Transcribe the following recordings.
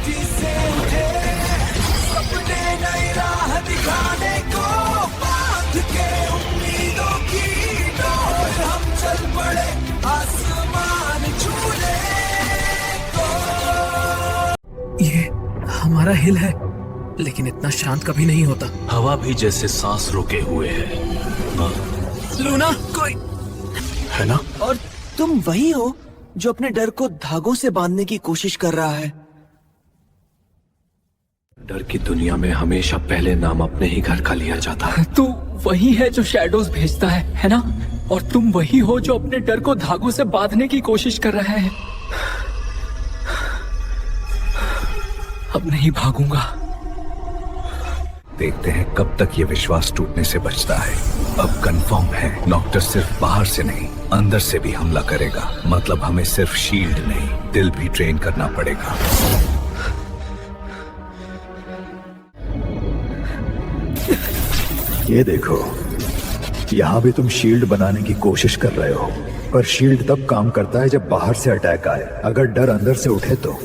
से उठे सपने नई राह दिखाने को, बांध के उम्मीदों की डोर हम चल पड़े आसमान छूने को। ये हमारा हिल है, लेकिन इतना शांत कभी नहीं होता। हवा भी जैसे सांस रोके हुए है। लूना कोई है ना? और तुम वही हो जो अपने डर को धागों से बांधने की कोशिश कर रहा है। डर की दुनिया में हमेशा पहले नाम अपने ही घर का लिया जाता है। तू वही है जो शैडोज भेजता है ना? और तुम वही हो जो अपने डर को धागों से बांधने की कोशिश कर रहा है। अब नहीं भागूंगा। देखते हैं कब तक ये विश्वास टूटने से बचता है। अब कंफर्म है, नॉक्टर सिर्फ बाहर से नहीं अंदर से भी हमला करेगा। मतलब हमें सिर्फ शील्ड नहीं, दिल भी ट्रेन करना पड़ेगा। ये देखो, यहाँ भी तुम शील्ड बनाने की कोशिश कर रहे हो, पर शील्ड तब काम करता है जब बाहर से अटैक आए। अगर डर अंदर से उठे तो।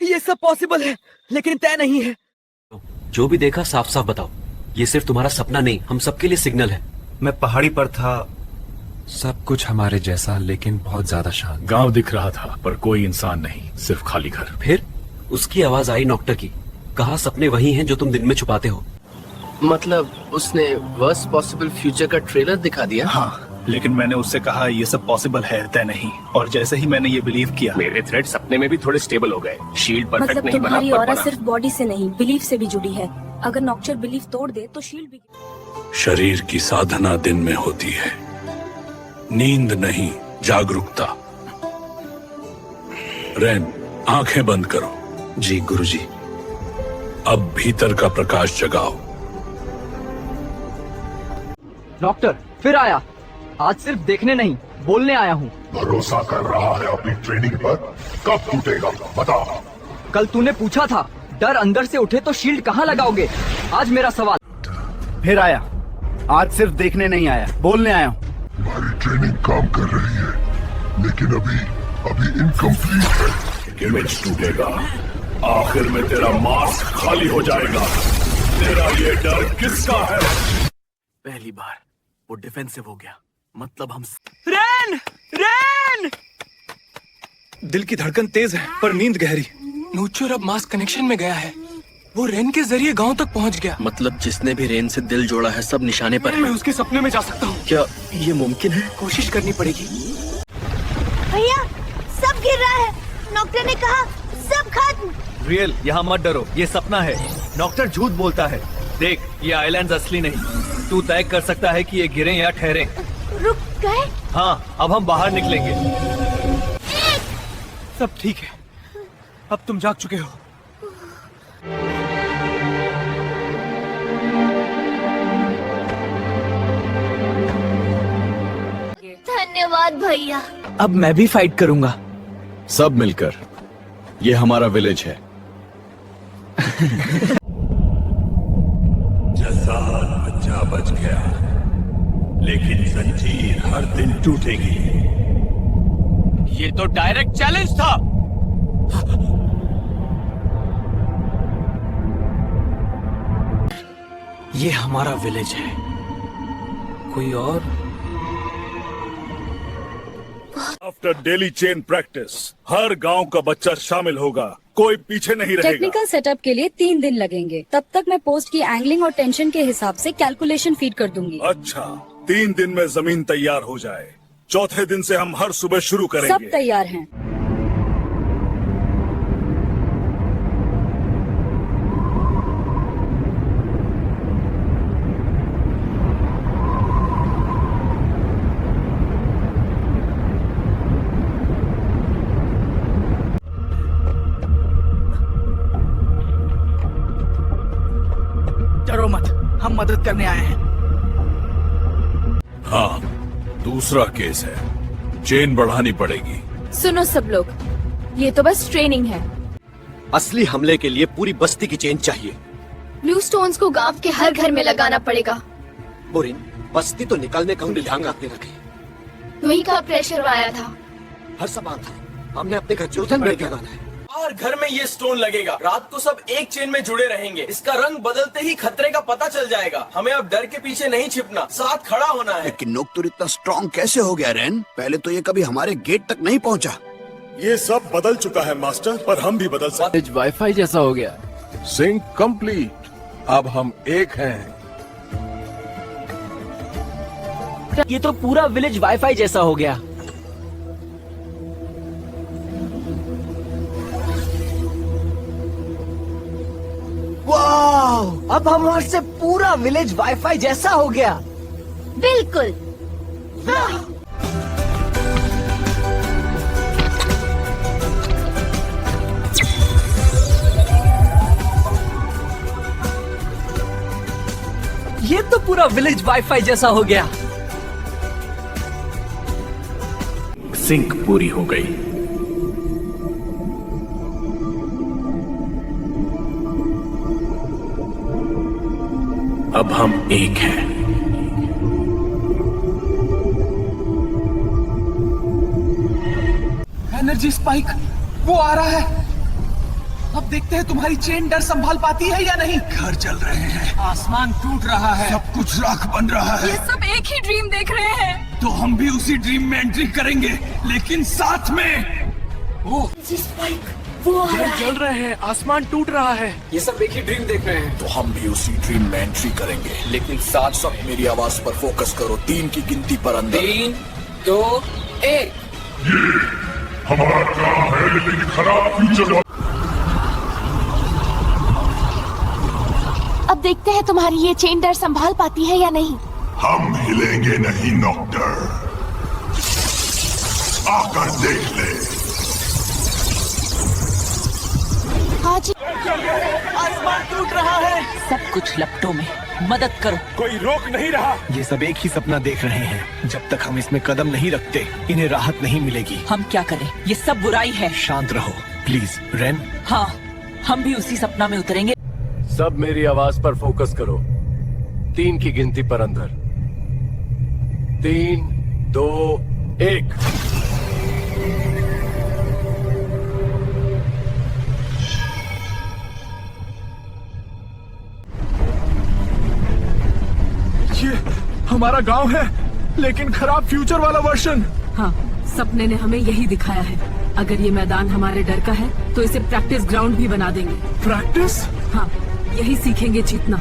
ये सब पॉसिबल है, लेकिन तय नहीं है। जो भी देखा साफ साफ बताओ। ये सिर्फ तुम्हारा सपना नहीं, हम सबके लिए सिग्नल है। मैं पहाड़ी पर था, सब कुछ हमारे जैसा लेकिन बहुत ज्यादा शांत। गांव दिख रहा था पर कोई इंसान नहीं, सिर्फ खाली घर। फिर उसकी आवाज आई नॉक्टर की। कहा सपने वही हैं जो तुम दिन में छुपाते हो। मतलब उसने वर्स्ट पॉसिबल फ्यूचर का ट्रेलर दिखा दिया। हाँ, लेकिन मैंने उससे कहा ये सब पॉसिबल है, तय नहीं। और जैसे ही मैंने ये बिलीव किया, मेरे थ्रेड सपने में भी थोड़े स्टेबल हो गए। शील्ड परफेक्ट मतलब नहीं बना, तुम्हारी पर ऑरा बना। सिर्फ बॉडी से नहीं बिलीफ से भी जुड़ी है। अगर नॉक्चर बिलीफ तोड़ दे तो शील्ड भी। शरीर की साधना दिन में होती है, नींद नहीं, जागरूकता। रैन, आंखें बंद करो। जी गुरुजी। अब भीतर का प्रकाश जगाओ। डॉक्टर फिर आया। आज सिर्फ देखने नहीं, बोलने आया हूँ। भरोसा कर रहा है अपनी ट्रेनिंग पर? कब टूटेगा बता। कल तूने पूछा था डर अंदर से उठे तो शील्ड कहाँ लगाओगे। आज मेरा सवाल। फिर आया। आज सिर्फ देखने नहीं आया, बोलने आया हूँ। हमारी ट्रेनिंग काम कर रही है, लेकिन अभी इनकम्प्लीट है। इमेज टूटेगा, आखिर में तेरा मास्क खाली हो जाएगा। तेरा ये डर किसका है? पहली बार वो डिफेंसिव हो गया। मतलब हम रैन! रैन! दिल की धड़कन तेज है पर नींद गहरी। नूचर अब मास कनेक्शन में गया है। वो रेन के जरिए गांव तक पहुंच गया। मतलब जिसने भी रेन से दिल जोड़ा है सब निशाने पर मैं है। उसके सपने में जा सकता हूँ। क्या ये मुमकिन है? कोशिश करनी पड़ेगी। भैया सब गिर रहा है। नॉक्टर ने कहा सब खत्म। रियल, यहाँ मत डरो, ये सपना है। डॉक्टर झूठ बोलता है। देख, ये आइलैंड असली नहीं। तू तय कर सकता है कि ये गिरे या ठहरे। रुक गए। हाँ, अब हम बाहर निकलेंगे। सब ठीक है, अब तुम जाग चुके हो। धन्यवाद भैया। अब मैं भी फाइट करूंगा। सब मिलकर। ये हमारा विलेज है। जसाद बच्चा बच गया, लेकिन जंजीर हर दिन टूटेगी। ये तो डायरेक्ट चैलेंज था। ये हमारा विलेज है, कोई और? आफ्टर डेली चेन प्रैक्टिस हर गांव का बच्चा शामिल होगा, कोई पीछे नहीं रहेगा। टेक्निकल सेटअप के लिए 3 दिन लगेंगे। तब तक मैं पोस्ट की एंगलिंग और टेंशन के हिसाब से कैलकुलेशन फीड कर दूंगी। अच्छा, 3 दिन में जमीन तैयार हो जाए। चौथे दिन से हम हर सुबह शुरू करेंगे। सब तैयार हैं। डरो मत, हम मदद करने आए हैं। हाँ, दूसरा केस है, चेन बढ़ानी पड़ेगी। सुनो सब लोग, ये तो बस ट्रेनिंग है। असली हमले के लिए पूरी बस्ती की चेन चाहिए। ब्लू स्टोन्स को गांव के हर घर में लगाना पड़ेगा। बोरिन, बस्ती तो निकलने का ढंग आपने रखे। वही का प्रेशर आया था। हर सामान था, हमने अपने घर चूथन ब्रेक लगाना है और घर में ये स्टोन लगेगा। रात को सब एक चेन में जुड़े रहेंगे। इसका रंग बदलते ही खतरे का पता चल जाएगा। हमें अब डर के पीछे नहीं छिपना, साथ खड़ा होना है। लेकिन नोक्तुर इतना स्ट्रॉन्ग कैसे हो गया रेन? पहले तो ये कभी हमारे गेट तक नहीं पहुंचा। ये सब बदल चुका है मास्टर, पर हम भी बदल सकते। वाईफाई जैसा हो गया। Sync complete. अब हम एक हैं। ये तो पूरा विलेज वाईफाई जैसा हो गया। वाह! अब हमारे से पूरा विलेज वाईफाई जैसा हो गया। बिल्कुल। ये तो पूरा विलेज वाईफाई जैसा हो गया। सिंक पूरी हो गई। अब हम एक हैं। एनर्जी स्पाइक, वो आ रहा है। अब देखते हैं तुम्हारी चेन डर संभाल पाती है या नहीं। घर जल रहे हैं, आसमान टूट रहा है, सब कुछ राख बन रहा है। ये सब एक ही ड्रीम देख रहे हैं। तो हम भी उसी ड्रीम में एंट्री करेंगे, लेकिन साथ में। वो आ रहा है। जल रहे हैं, आसमान टूट रहा है। ये सब एक ही ड्रीम देख रहे हैं। तो हम भी उसी ड्रीम में एंट्री करेंगे, लेकिन साथ सब मेरी आवाज पर फोकस करो। 3 की गिनती पर अंदर। 3, 2, 1। हमारा काम है, लेकिन खराब फ्यूचर। अब देखते हैं तुम्हारी ये चेन डर संभाल पाती है या नहीं। हम हिलेंगे नहीं नॉक्टर, आकर देख ले। आज आसमान टूट रहा है। सब कुछ लपटों में, मदद करो। कोई रोक नहीं रहा। ये सब एक ही सपना देख रहे हैं। जब तक हम इसमें कदम नहीं रखते, इन्हें राहत नहीं मिलेगी। हम क्या करें? ये सब बुराई है। शांत रहो प्लीज रेन। हाँ, हम भी उसी सपना में उतरेंगे। सब मेरी आवाज पर फोकस करो। 3 की गिनती पर अंदर। 3, 2, 1। ये हमारा गांव है, लेकिन खराब फ्यूचर वाला वर्जन। हाँ, सपने ने हमें यही दिखाया है। अगर ये मैदान हमारे डर का है तो इसे प्रैक्टिस ग्राउंड भी बना देंगे। प्रैक्टिस? हाँ, यही सीखेंगे जीतना।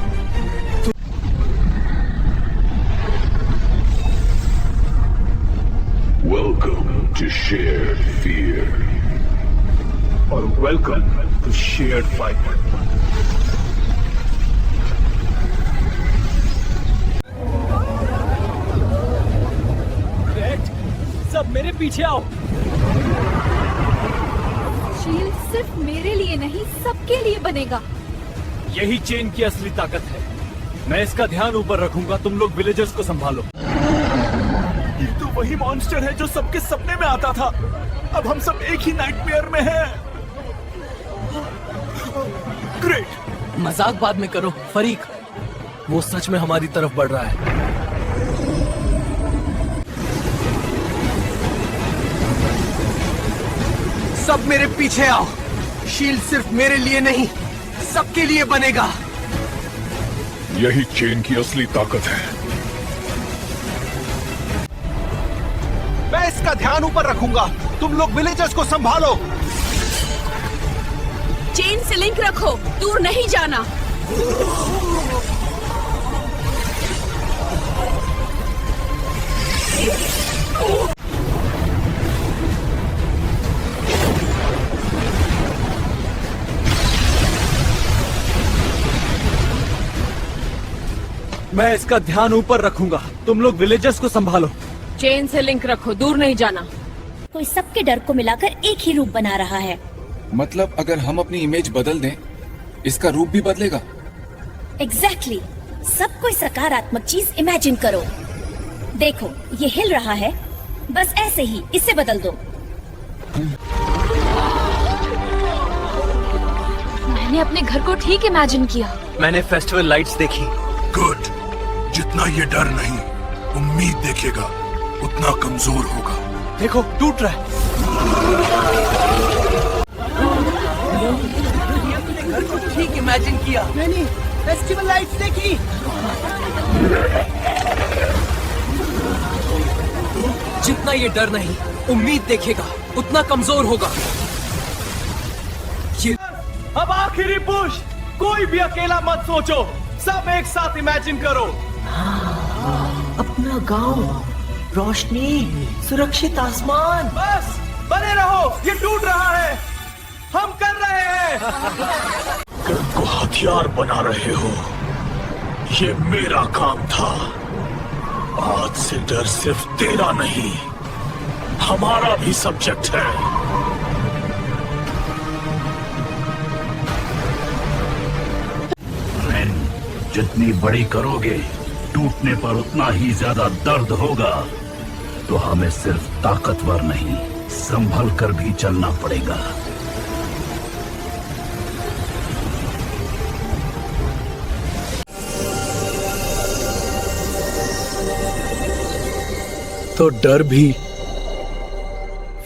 Welcome to shared fear, or welcome to shared fight. सब मेरे पीछे आओ। शील्ड सिर्फ मेरे लिए नहीं, सबके लिए बनेगा। यही चेन की असली ताकत है। मैं इसका ध्यान ऊपर रखूंगा, तुम लोग विलेजर्स को संभालो। ये तो वही मॉन्स्टर है जो सबके सपने में आता था। अब हम सब एक ही नाइटमेयर में हैं। ग्रेट। मजाक बाद में करो फरीक, वो सच में हमारी तरफ बढ़ रहा है। सब मेरे पीछे आओ। शील्ड सिर्फ मेरे लिए नहीं, सबके लिए बनेगा। यही चेन की असली ताकत है। मैं इसका ध्यान ऊपर रखूंगा, तुम लोग विलेजर्स को संभालो। चेन से लिंक रखो, दूर नहीं जाना। मैं इसका ध्यान ऊपर रखूंगा, तुम लोग विलेजर्स को संभालो। चेन से लिंक रखो, दूर नहीं जाना। कोई सबके डर को मिलाकर एक ही रूप बना रहा है। मतलब अगर हम अपनी इमेज बदल दें, इसका रूप भी बदलेगा। एग्जैक्टली। सब कोई सकारात्मक चीज इमेजिन करो। देखो, ये हिल रहा है, बस ऐसे ही इसे बदल दो। मैंने अपने घर को ठीक इमेजिन किया। मैंने फेस्टिवल लाइट्स देखी। गुड। जितना ये डर नहीं, उम्मीद देखेगा, उतना कमजोर होगा। देखो, टूट रहा है। ठीक इमेजिन किया। मैंने फेस्टिवल लाइट्स देखी। जितना ये डर नहीं उम्मीद देखेगा उतना कमजोर होगा। ये अब आखिरी पुश। कोई भी अकेला मत सोचो, सब एक साथ इमेजिन करो। अपना गांव, रोशनी, सुरक्षित आसमान। बस बने रहो, ये टूट रहा है, हम कर रहे हैं। को हथियार बना रहे हो, ये मेरा काम था। आज से डर सिर्फ तेरा नहीं, हमारा भी सब्जेक्ट है। जितनी बड़ी करोगे, टूटने पर उतना ही ज्यादा दर्द होगा। तो हमें सिर्फ ताकतवर नहीं, संभल कर भी चलना पड़ेगा। तो डर भी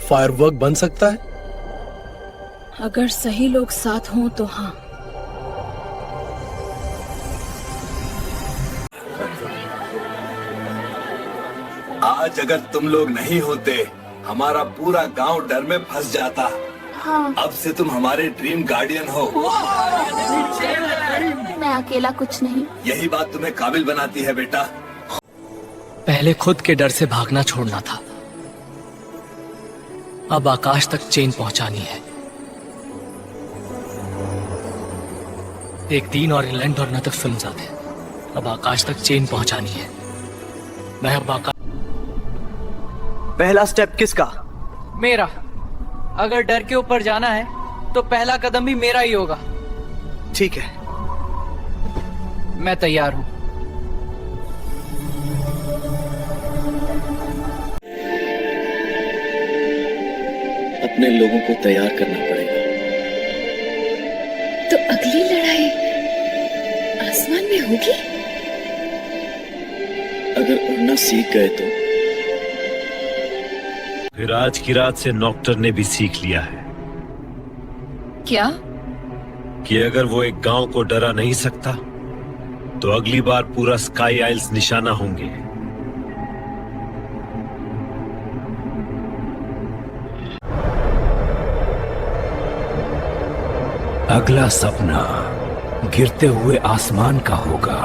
फायरवर्क बन सकता है? अगर सही लोग साथ हों तो हाँ। आज अगर तुम लोग नहीं होते, हमारा पूरा गांव डर में फंस जाता। हाँ। अब से तुम हमारे ड्रीम गार्डियन हो। मैं अकेला कुछ नहीं। यही बात तुम्हें काबिल बनाती है बेटा। पहले खुद के डर से भागना छोड़ना था, अब आकाश तक चेन पहुंचानी है। एक दिन और इंग्लैंड और न तक सुन जाते, अब आकाश तक चेन पहुंचानी है। मैं अब आकाश। पहला स्टेप किसका? मेरा। अगर डर के ऊपर जाना है तो पहला कदम भी मेरा ही होगा। ठीक है, मैं तैयार हूं। अपने लोगों को तैयार करना पड़ेगा। तो अगली लड़ाई आसमान में होगी? अगर उड़ना सीख गए तो। फिर आज की रात से नॉक्टर ने भी सीख लिया है क्या? कि अगर वो एक गांव को डरा नहीं सकता, तो अगली बार पूरा स्काई आइल्स निशाना होंगे। अगला सपना गिरते हुए आसमान का होगा।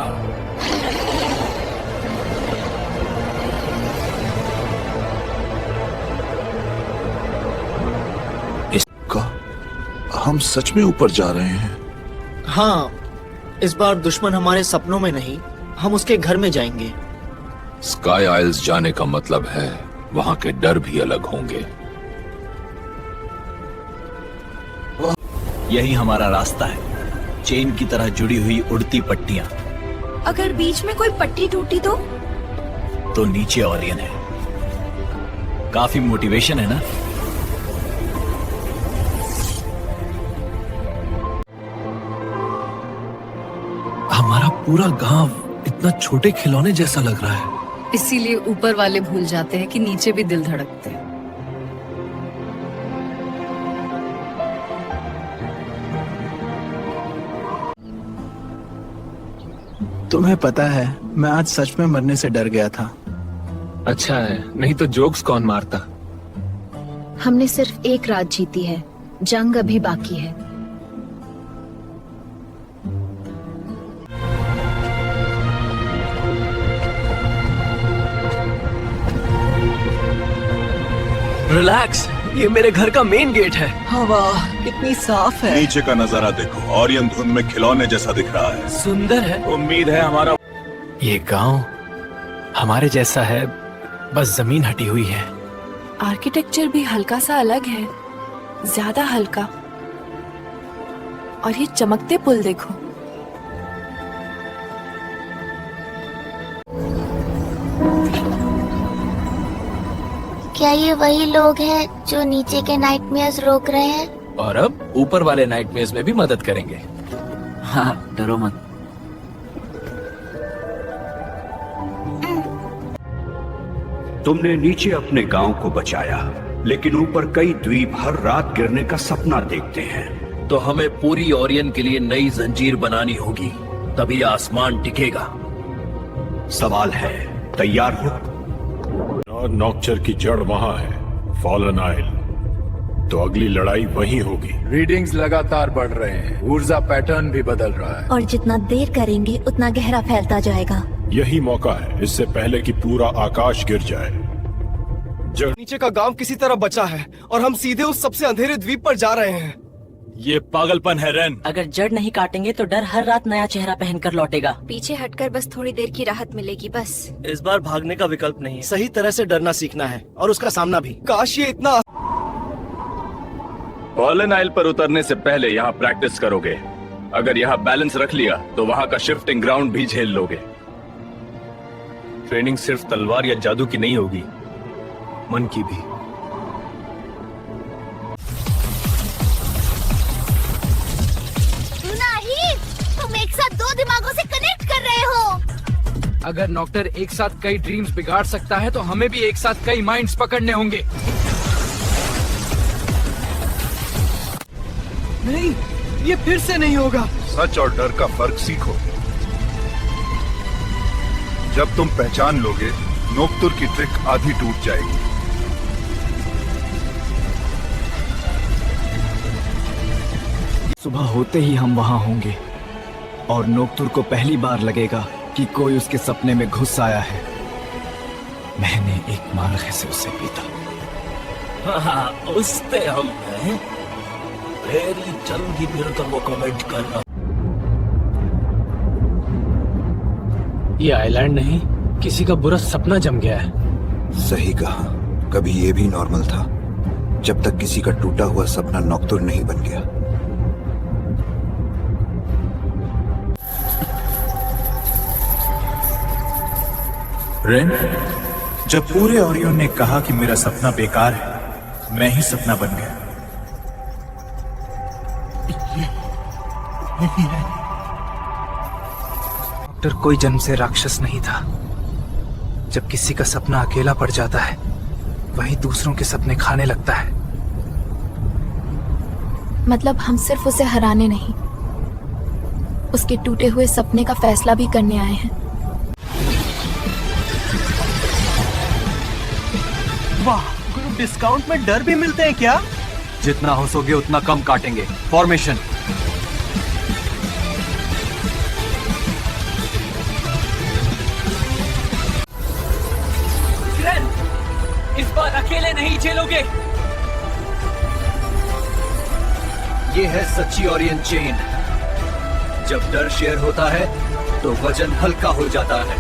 हम सच में ऊपर जा रहे हैं? हाँ, इस बार दुश्मन हमारे सपनों में नहीं, हम उसके घर में जाएंगे। स्काई आइल्स जाने का मतलब है वहां के डर भी अलग होंगे। यही हमारा रास्ता है, चेन की तरह जुड़ी हुई उड़ती पट्टियां। अगर बीच में कोई पट्टी टूटी तो नीचे ऑरियन है। काफी मोटिवेशन है ना? हमारा पूरा गांव इतना छोटे खिलौने जैसा लग रहा है। इसीलिए ऊपर वाले भूल जाते हैं कि नीचे भी दिल धड़कते हैं। तुम्हें पता है, मैं आज सच में मरने से डर गया था। अच्छा है, नहीं तो जोक्स कौन मारता। हमने सिर्फ एक रात जीती है, जंग अभी बाकी है। रिलैक्स, ये मेरे घर का मेन गेट है। हवा कितनी साफ है। नीचे का नजारा देखो, ऑरियन धुंध में खिलौने जैसा दिख रहा है। सुंदर है। उम्मीद है हमारा ये गांव हमारे जैसा है, बस जमीन हटी हुई है। आर्किटेक्चर भी हल्का सा अलग है, ज्यादा हल्का। और ये चमकते पुल देखो। क्या ये वही लोग हैं जो नीचे के नाइटमेयर्स रोक रहे हैं? और अब ऊपर वाले नाइटमेयर्स में भी मदद करेंगे। हाँ, डरो मत। तुमने नीचे अपने गांव को बचाया, लेकिन ऊपर कई द्वीप हर रात गिरने का सपना देखते हैं। तो हमें पूरी ओरियन के लिए नई जंजीर बनानी होगी, तभी आसमान टिकेगा। सवाल है, तैयार हो? नॉक्चर की जड़ वहां है, फॉलन आइल। तो अगली लड़ाई वहीं होगी। रीडिंग्स लगातार बढ़ रहे हैं, ऊर्जा पैटर्न भी बदल रहा है। और जितना देर करेंगे उतना गहरा फैलता जाएगा। यही मौका है, इससे पहले कि पूरा आकाश गिर जाए। नीचे का गांव किसी तरह बचा है और हम सीधे उस सबसे अंधेरे द्वीप पर जा रहे हैं। ये पागलपन है रेन। अगर जड़ नहीं काटेंगे तो डर हर रात नया चेहरा पहनकर लौटेगा। पीछे हटकर बस थोड़ी देर की राहत मिलेगी बस। इस बार भागने का विकल्प नहीं है, सही तरह से डरना सीखना है और उसका सामना भी। काश ये इतना। फॉलन आइल पर उतरने से पहले यहाँ प्रैक्टिस करोगे। अगर यहाँ बैलेंस रख लिया तो वहाँ का शिफ्टिंग ग्राउंड भी झेल लोगे। ट्रेनिंग सिर्फ तलवार या जादू की नहीं होगी, मन की भी। तुम एक साथ दो दिमागों से कनेक्ट कर रहे हो। अगर नॉक्टर एक साथ कई ड्रीम्स बिगाड़ सकता है तो हमें भी एक साथ कई माइंड्स पकड़ने होंगे। नहीं, ये फिर से नहीं होगा। सच और डर का फर्क सीखो। जब तुम पहचान लोगे, नोक्तुर की ट्रिक आधी टूट जाएगी। सुबह होते ही हम वहां होंगे और नोक्तुर को पहली बार लगेगा कि कोई उसके सपने में घुस आया है। मैंने एक मार्ग से उसे पीता। हाँ, उससे हम हैं। वेरी जल्दी फिर तो वो कमेंट करना। ये आइलैंड नहीं, किसी का बुरा सपना जम गया है। सही कहा, कभी ये भी नॉर्मल था, जब तक किसी का टूटा हुआ सपना नोक्तुर नहीं बन गया। रेन, जब पूरे ओरियन ने कहा कि मेरा सपना बेकार है, मैं ही सपना बन गया। डॉक्टर कोई जन्म से राक्षस नहीं था। जब किसी का सपना अकेला पड़ जाता है, वही दूसरों के सपने खाने लगता है। मतलब हम सिर्फ उसे हराने नहीं, उसके टूटे हुए सपने का फैसला भी करने आए हैं। वाह, ग्रुप डिस्काउंट में डर भी मिलते हैं क्या? जितना हो सके उतना कम काटेंगे। फॉर्मेशन। इस बार अकेले नहीं झेलोगे। ये है सच्ची ओरियन चेन। जब डर शेयर होता है तो वजन हल्का हो जाता है।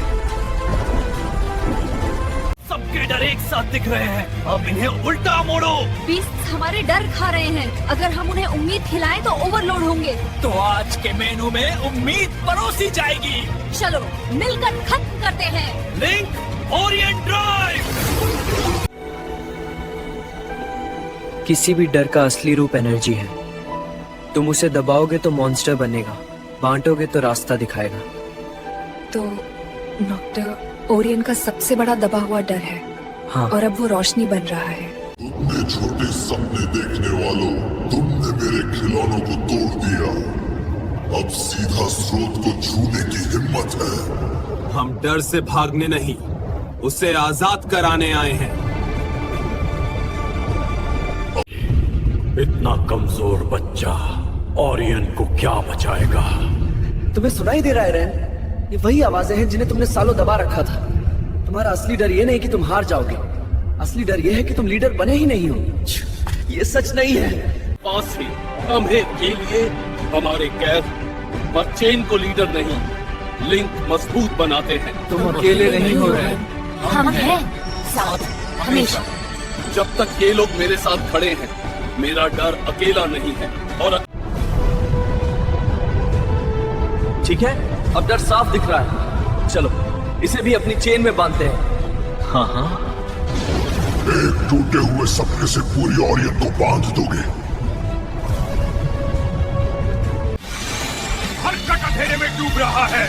सबके डर एक साथ दिख रहे हैं, अब इन्हें उल्टा मोड़ो। बीस्ट हमारे डर खा रहे हैं, अगर हम उन्हें उम्मीद खिलाएं तो ओवरलोड होंगे। तो आज के मेनू में उम्मीद परोसी जाएगी। चलो मिलकर खत्म करते हैं। Link Orion drive. किसी भी डर का असली रूप एनर्जी है। तुम उसे दबाओगे तो मॉन्स्टर बनेगा, बांटोगे तो रास्ता दिखाएगा। तो नॉक्टर ओरियन का सबसे बड़ा दबा हुआ डर है। हाँ। और अब वो रोशनी बन रहा है। तुमने छोटे सपने देखने वालों, तुमने मेरे खिलौनों को तोड़ दिया। अब सीधा स्रोत को छूने की हिम्मत है। हम डर से भागने नहीं, उसे आजाद कराने आए हैं। इतना कमजोर बच्चा ओरियन को क्या बचाएगा? तुम्हें सुनाई दे रहा है रेन? ये वही आवाजें हैं जिन्हें तुमने सालों दबा रखा था। तुम्हारा असली डर ये नहीं कि तुम हार जाओगे, असली डर ये है कि तुम लीडर बने ही नहीं हो। ये सच नहीं है। फांसी हमें के लिए हमारे कैद, पर चेन को लीडर नहीं, लिंक मजबूत बनाते हैं। तुम अकेले नहीं हो रहे। हम हैं साथ हमेशा। जब तक ये लोग मेरे साथ खड़े हैं, मेरा डर अकेला नहीं है। और ठीक है, अब डर साफ दिख रहा है। चलो इसे भी अपनी चेन में बांधते हैं। हाँ हाँ, एक टूटे हुए सपने से पूरी ओरियन को बांध दोगे। हर जगह अंधेरे में डूब रहा है।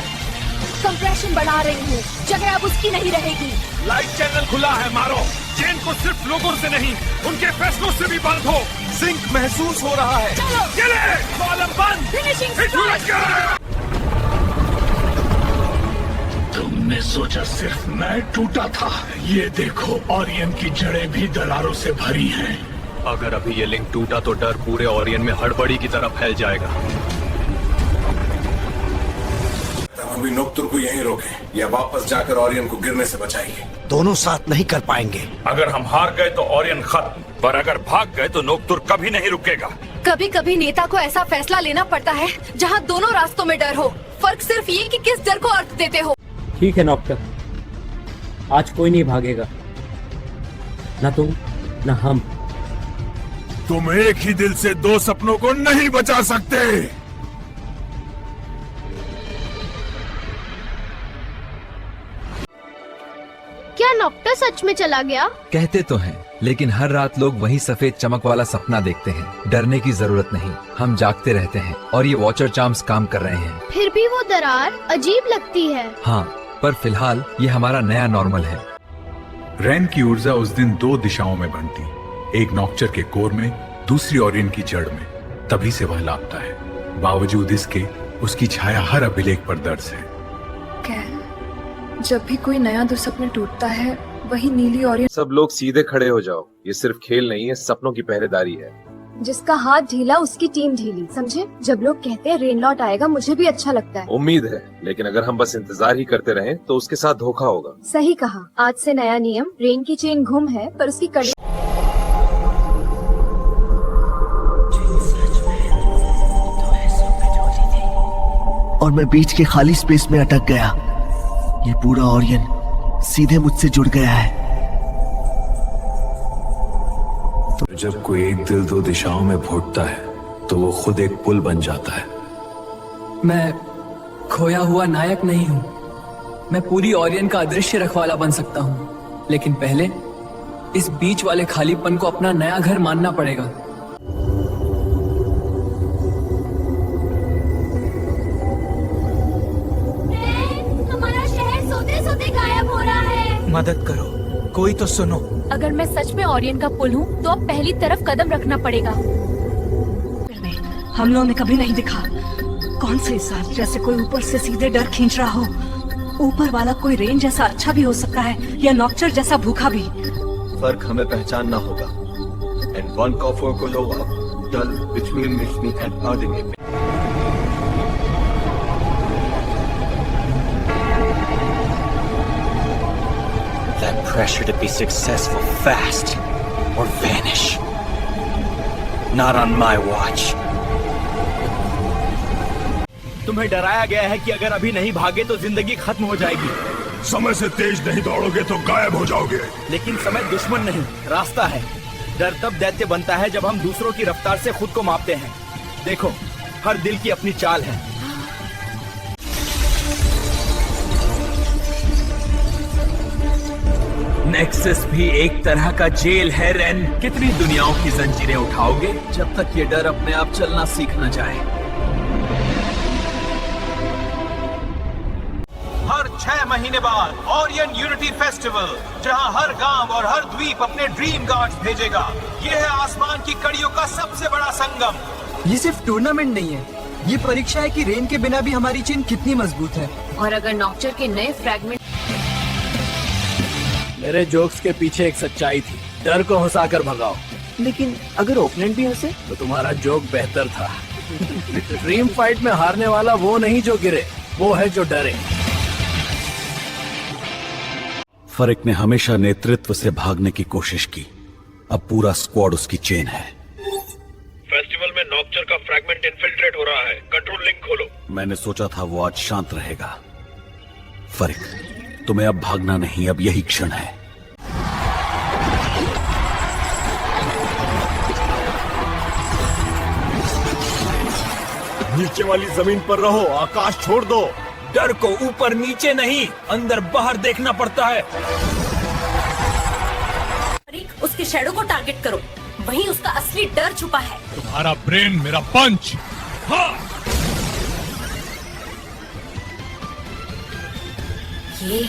कंप्रेशन बढ़ा रही हूँ, जगह अब उसकी नहीं रहेगी। लाइट चैनल खुला है, मारो। चेन को सिर्फ लोगों से नहीं, उनके फैसलों से भी बंद हो। सिंक महसूस हो रहा है। चले, कॉलम बंद। तुमने सोचा सिर्फ मैं टूटा था? ये देखो, ओरियन की जड़ें भी दरारों से भरी हैं। अगर अभी ये लिंक टूटा तो डर पूरे ओरियन में हड़बड़ी की तरह फैल जाएगा। अभी नोक्तुर को यहीं रोके या वापस जाकर ओरियन को गिरने से बचाएंगे। दोनों साथ नहीं कर पाएंगे। अगर हम हार गए तो ओरियन खत्म, पर अगर भाग गए तो नोक्तुर कभी नहीं रुकेगा। कभी कभी नेता को ऐसा फैसला लेना पड़ता है जहाँ दोनों रास्तों में डर हो। फर्क सिर्फ ये कि किस डर को अर्थ देते हो। ठीक है नॉक्टर, आज कोई नहीं भागेगा, ना तुम ना हम। तुम एक ही दिल से दो सपनों को नहीं बचा सकते। क्या नॉक्टर सच में चला गया? कहते तो हैं, लेकिन हर रात लोग वही सफेद चमक वाला सपना देखते हैं। डरने की जरूरत नहीं, हम जागते रहते हैं और ये वॉचर चार्म्स काम कर रहे हैं। फिर भी वो दरार अजीब लगती है। हाँ, पर फिलहाल ये हमारा नया नॉर्मल है। रैन की ऊर्जा उस दिन दो दिशाओं में बनती, एक नॉक्चर के कोर में, दूसरी ओरियन की जड़ में। तभी से वह लापता है। बावजूद इसके उसकी छाया हर अभिलेख पर दर्ज है। जब भी कोई नया दुस्सपना टूटता है, वही नीली ओरियन। सब लोग सीधे खड़े हो जाओ, ये सिर्फ खेल नहीं है, सपनों की पहरेदारी है। जिसका हाथ ढीला उसकी टीम ढीली, समझे? जब लोग कहते हैं रेन लॉर्ड आएगा, मुझे भी अच्छा लगता है। उम्मीद है, लेकिन अगर हम बस इंतजार ही करते रहें तो उसके साथ धोखा होगा। सही कहा। आज से नया नियम, रेन की चेन घुम है पर उसकी कड़ी। और मैं बीच के खाली स्पेस में अटक गया। ये पूरा ओरियन सीधे मुझसे जुड़ गया है। तो जब कोई एक दिल दो दिशाओं में फूटता है तो वो खुद एक पुल बन जाता है। मैं खोया हुआ नायक नहीं हूँ। मैं पूरी ओरियन का अदृश्य रखवाला बन सकता हूँ, लेकिन पहले इस बीच वाले खालीपन को अपना नया घर मानना पड़ेगा। हमारा शहर सोते सोते गायब हो रहा है। मदद करो, कोई तो सुनो। अगर मैं सच में ओरियन का पुल हूँ तो अब पहली तरफ कदम रखना पड़ेगा। हम लोगों ने कभी नहीं दिखा। कौन से इंसान जैसे कोई ऊपर से सीधे डर खींच रहा हो। ऊपर वाला कोई रेन जैसा अच्छा भी हो सकता है या नॉक्चर जैसा भूखा भी। फर्क हमें पहचानना होगा। And one coffer को लो अब, dull between me and ordinary. That pressure to be successful fast or vanish. Not on my watch. तुम्हें डराया गया है कि अगर अभी नहीं भागे तो जिंदगी खत्म हो जाएगी। समय से तेज नहीं दौड़ोगे तो गायब हो जाओगे। लेकिन समय दुश्मन नहीं, रास्ता है। डर तब दैत्य बनता है जब हम दूसरों की रफ्तार से खुद को मापते हैं। देखो, हर दिल की अपनी चाल है। नेक्सस भी एक तरह का जेल है रेन। कितनी दुनियाओं की जंजीरें उठाओगे जब तक ये डर अपने आप चलना सीख न जाए। हर 6 महीने बाद ओरियन यूनिटी फेस्टिवल, जहां हर गांव और हर द्वीप अपने ड्रीम गार्ड्स भेजेगा। ये है आसमान की कड़ियों का सबसे बड़ा संगम। ये सिर्फ टूर्नामेंट नहीं है, ये परीक्षा है कि रेन के बिना भी हमारी चेन कितनी मजबूत है। और अगर नॉक्चर के नए फ्रैगमेंट। मेरे जोक्स के पीछे एक सच्चाई थी, डर को हंसाकर भगाओ। लेकिन अगर ओपोनेंट भी हंसे तो तुम्हारा जोक बेहतर था। ड्रीम फाइट में हारने वाला वो नहीं जो गिरे, वो है जो डरे। फरिक ने हमेशा नेतृत्व से भागने की कोशिश की। अब पूरा स्क्वाड उसकी चेन है। फेस्टिवल में नॉक्चर का फ्रैगमेंट इन्फिल्ट्रेट हो रहा है। कंट्रोल लिंक खोलो। मैंने सोचा था वो आज शांत रहेगा। फरिक, तुम्हें अब भागना नहीं, अब यही क्षण है। नीचे वाली जमीन पर रहो, आकाश छोड़ दो। डर को ऊपर नीचे नहीं, अंदर बाहर देखना पड़ता है। उसके शैडो को टारगेट करो, वहीं उसका असली डर छुपा है। तुम्हारा ब्रेन मेरा पंच। हाँ। ये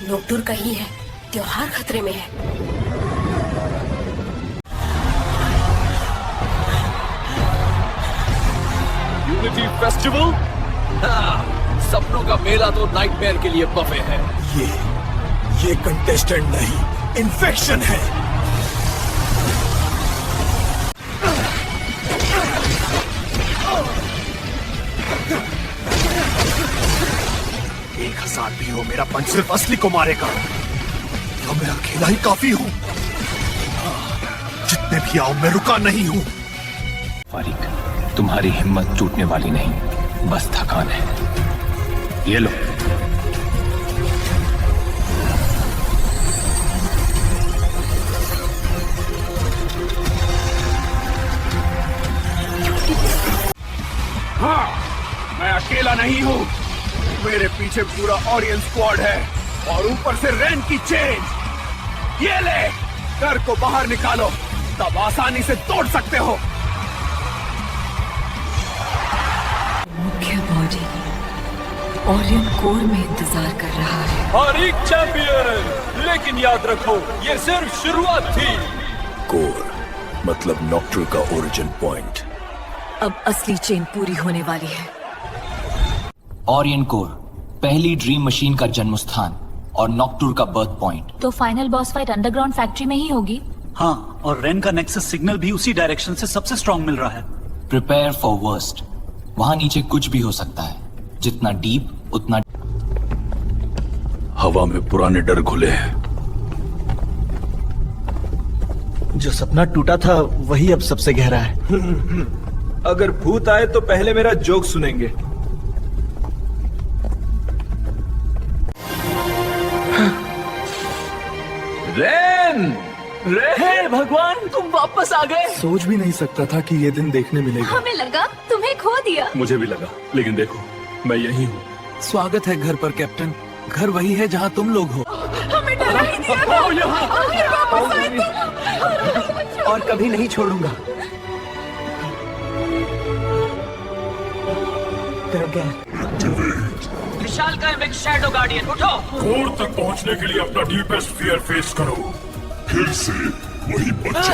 नोक्तुर का ही है। त्योहार खतरे में है। Unity festival? सपनों का मेला तो नाइटमेयर के लिए बफे है। ये कंटेस्टेंट नहीं, इन्फेक्शन है। एक हजार भी हो, मेरा पंच सिर्फ असली को मारेगा। तो मैं अकेला ही काफी हूं। जितने भी आओ, मैं रुका नहीं हूं। फारिक, तुम्हारी हिम्मत टूटने वाली नहीं, बस थकान है। ये लो। हाँ, मैं अकेला नहीं हूँ। मेरे पीछे पूरा ओरियन स्क्वाड है और ऊपर से रैन की चेन। ये ले, डर को बाहर निकालो, तब आसानी से तोड़ सकते हो। मुख्य बॉडी ओरियन कोर में इंतजार कर रहा है। फारिक चैंपियन, लेकिन याद रखो ये सिर्फ शुरुआत थी। कोर मतलब नॉक्ट्रल का ओरिजिन पॉइंट। अब असली चेन पूरी होने वाली है। ओरियन कोर, पहली ड्रीम मशीन का जन्म स्थान और नॉक्टूर का बर्थ पॉइंट। तो final boss fight underground factory में ही होगी। हाँ, और रेन का नेक्सस सिग्नल भी उसी डायरेक्शन से सबसे स्ट्रॉन्ग मिल रहा है। Prepare for worst. वहाँ नीचे कुछ भी हो सकता है, जितना डीप उतना। हवा में पुराने डर घुले हैं। जो सपना टूटा था वही अब सबसे गहरा है। अगर भूत आए तो पहले मेरा जोक सुनेंगे। रेन! हे भगवान, तुम वापस आ गए। सोच भी नहीं सकता था कि ये दिन देखने मिलेगा। हमें लगा तुम्हें खो दिया। मुझे भी लगा, लेकिन देखो मैं यही हूँ। स्वागत है घर पर कैप्टन। घर वही है जहाँ तुम लोग हो। हमें डरा ही दिया था। आखिर वापस आए तुम। और कभी नहीं छोड़ूंगा। विशाल का एक शैडो गार्डियन, उठो। कोर तक पहुंचने के लिए अपना डीपेस्ट फियर फेस करो। फिर से वही बच्चा।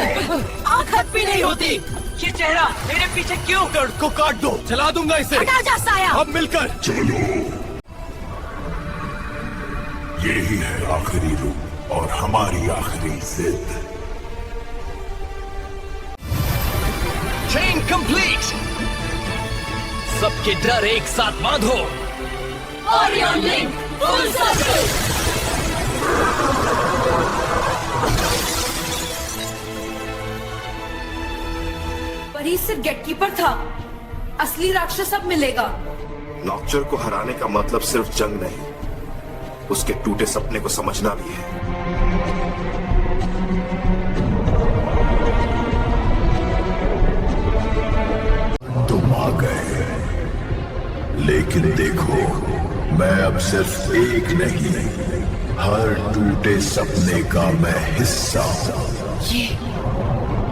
आँख हद भी नहीं होती। ये चेहरा मेरे पीछे क्यों? दर्द को काट दो, चला दूंगा इसे। हटा जा साया। अब मिलकर चलो। यही है आखिरी रूप और हमारी आखिरी जिद। Chain complete. सबके डर एक साथ बांधो। Orion link full circle. परी सिर्फ गेटकीपर था, असली राक्षस अब मिलेगा। नॉक्चर को हराने का मतलब सिर्फ जंग नहीं, उसके टूटे सपने को समझना भी है। तुम आ गए, लेकिन देखो मैं अब सिर्फ एक नहीं, हर टूटे सपने का मैं हिस्सा हूं। ये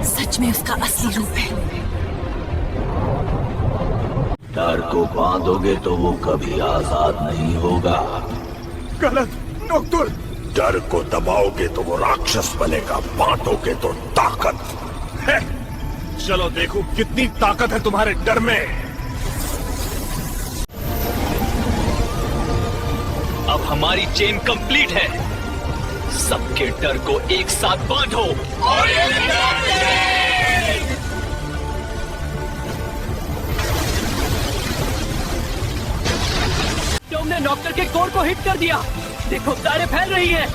सच में उसका असली रूप है। डर को बांधोगे तो वो कभी आजाद नहीं होगा। गलत नॉक्टूर। डर को दबाओगे तो वो राक्षस बनेगा, बांटोगे तो ताकत है। चलो देखो कितनी ताकत है तुम्हारे डर में। अब हमारी चेन कंप्लीट है। सबके डर को एक साथ बांधो। तुमने नॉक्टर के कोर को हिट कर दिया। देखो तारे फैल रही हैं।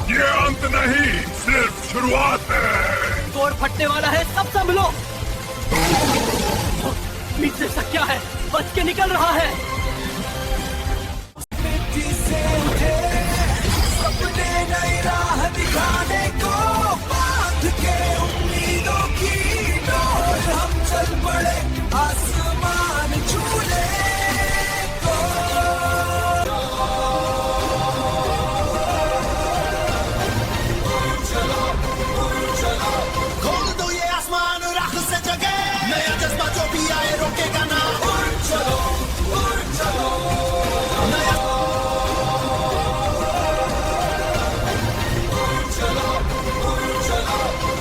ये अंत नहीं, सिर्फ शुरुआत है। कोर फटने वाला है, सब संभलो। पीछे से क्या है, बच के निकल रहा है। सपने नई राह दिखाने को बांध के उम्मीदों की डोर हम चल पड़े आसमान छूने को। खोल दो ये आसमान राख से जगे, नया जज्बा जो भी आए रोकेगा ना। उड़ चलो नया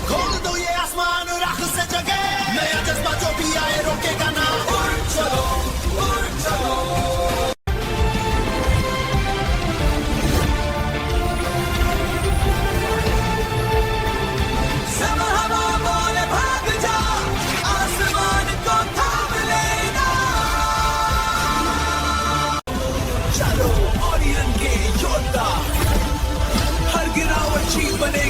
खोल दो ये आसमान राख से जगे, नया जज्बा जो भी आए रोकेगा ना। चीज बने